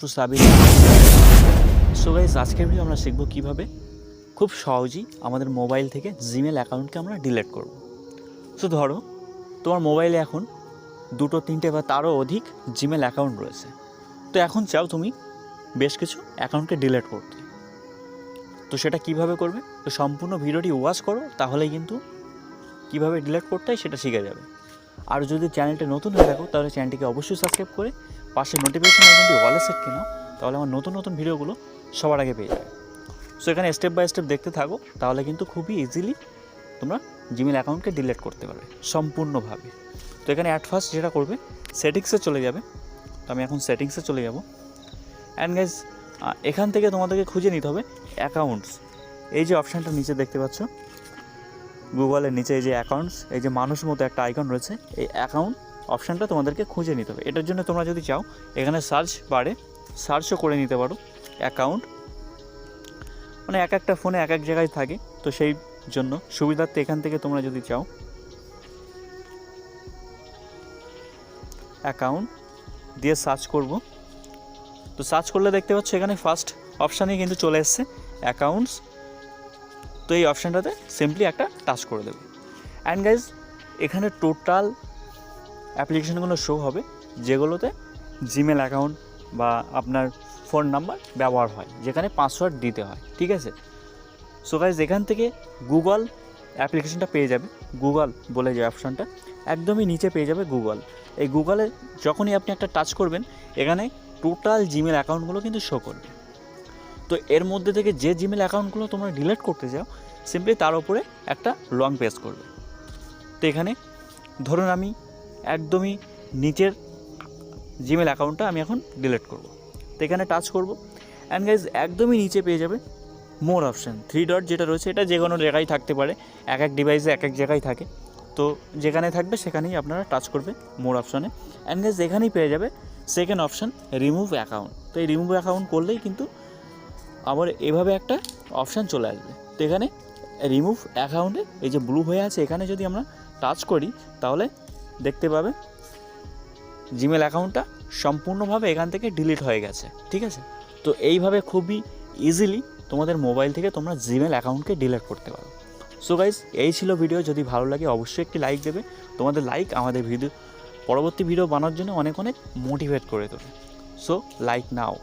Two Sabir. So guys, আজকের video আমরা শিখব কীভাবে খুব সহজেই আমাদের মোবাইল থেকে জিমেল অ্যাকাউন্টকে আমরা ডিলিট করব। সো ধরো তোমার মোবাইলে এখন 2, 3 বা তারও অধিক জিমেল অ্যাকাউন্ট রয়েছে। তো এখন চাও তুমি বেশ কিছু অ্যাকাউন্টকে ডিলিট করতে। তো সেটা কিভাবে করবে? তো সম্পূর্ণ ভিডিওটি ওয়াচ করো, তাহলেই কিন্তু কীভাবে ডিলিট করতে হয় সেটা শিখে যাবে। আর যদি চ্যানেলটা নতুন হয়ে থাকো তাহলে চ্যানেলটিকে অবশ্যই সাবস্ক্রাইব করে পাশে নোটিফিকেশন আইকনটি অলে সেট করে নাও, তাহলে আমার নতুন নতুন ভিডিওগুলো সবার আগে পেয়ে যাবে। সো এখানে স্টেপ বাই স্টেপ দেখতে থাকো, তাহলে কিন্তু খুবই ইজিলি তোমরা জিমেল অ্যাকাউন্টকে ডিলিট করতে পারবে সম্পূর্ণভাবে। তো এখানে অ্যাট ফার্স্ট যেটা করবে, সেটিংসে চলে যাবে। তো আমি এখন সেটিংসে চলে যাব। অ্যান্ড গাইজ, এখান থেকে তোমাদেরকে খুঁজে নিতে হবে অ্যাকাউন্টস। এই যে অপশানটা নিচে দেখতে পাচ্ছ, গুগলের নিচে এই যে অ্যাকাউন্টস, এই যে মানুষ মতো একটা আইকন রয়েছে, এই অ্যাকাউন্ট অপশানটা তোমাদেরকে খুঁজে নিতে হবে। এটার জন্য তোমরা যদি চাও এখানে সার্চ বারে সার্চও করে নিতে পারো অ্যাকাউন্ট, মানে এক একটা ফোনে এক এক জায়গায় থাকে। তো সেই জন্য সুবিধার্থে এখান থেকে তোমরা যদি চাও অ্যাকাউন্ট দিয়ে সার্চ করব। তো সার্চ করলে দেখতে পাচ্ছ এখানে ফার্স্ট অপশানে কিন্তু চলে এসছে অ্যাকাউন্টস। তো এই অপশানটাতে সিম্পলি একটা টাচ করে দেবে। অ্যান্ড গাইজ, এখানে টোটাল অ্যাপ্লিকেশনগুলো শো হবে যেগুলোতে জিমেল অ্যাকাউন্ট বা আপনার ফোন নাম্বার ব্যবহার হয়, যেখানে পাসওয়ার্ড দিতে হয়। ঠিক আছে? সো গাইজ, এখান থেকে গুগল অ্যাপ্লিকেশনটা পেয়ে যাবে। গুগল বলে যে অপশানটা একদমই নিচে পেয়ে যাবে গুগল। এই গুগলে যখনই আপনি একটা টাচ করবেন, এখানে টোটাল জিমেল অ্যাকাউন্টগুলো কিন্তু শো করবে। তো এর মধ্যে থেকে যে জিমেল অ্যাকাউন্টগুলো তোমরা ডিলিট করতে চাও, সিম্পলি তার উপরে একটা লং প্রেস করবে। তো এখানে ধরুন আমি একদমই নিচের জিমেল অ্যাকাউন্টটা আমি এখন ডিলিট করব। তো এখানে টাচ করব। অ্যান্ড গাইজ, একদমই নিচে পেয়ে যাবে মোর অপশান, 3 ডট যেটা রয়েছে। এটা যে কোনো জায়গায় থাকতে পারে, এক এক ডিভাইসে এক এক জায়গায় থাকে। তো যেখানে থাকবে সেখানেই আপনারা টাচ করবে মোর অপশানে। অ্যান্ড গাইজ, এখানেই পেয়ে যাবে সেকেন্ড অপশান, রিমুভ অ্যাকাউন্ট। তো এই রিমুভ অ্যাকাউন্ট করলেই কিন্তু আবার এভাবে একটা অপশান চলে আসবে। তো এখানে রিমুভ অ্যাকাউন্টে এই যে ব্লু হয়ে আছে, এখানে যদি আমরা টাচ করি তাহলে দেখতে পাবে জিমেল অ্যাকাউন্টটা সম্পূর্ণভাবে এখান থেকে ডিলিট হয়ে গেছে। ঠিক আছে? তো এইভাবে খুবই ইজিলি তোমাদের মোবাইল থেকে তোমরা জিমেল অ্যাকাউন্টকে ডিলিট করতে পারো। সো গাইজ, এই ছিল ভিডিও। যদি ভালো লাগে অবশ্যই একটি লাইক দেবে। তোমাদের লাইক আমাদের পরবর্তী ভিডিও বানানোর জন্য অনেক অনেক মোটিভেট করে তোলে। সো লাইক নাও।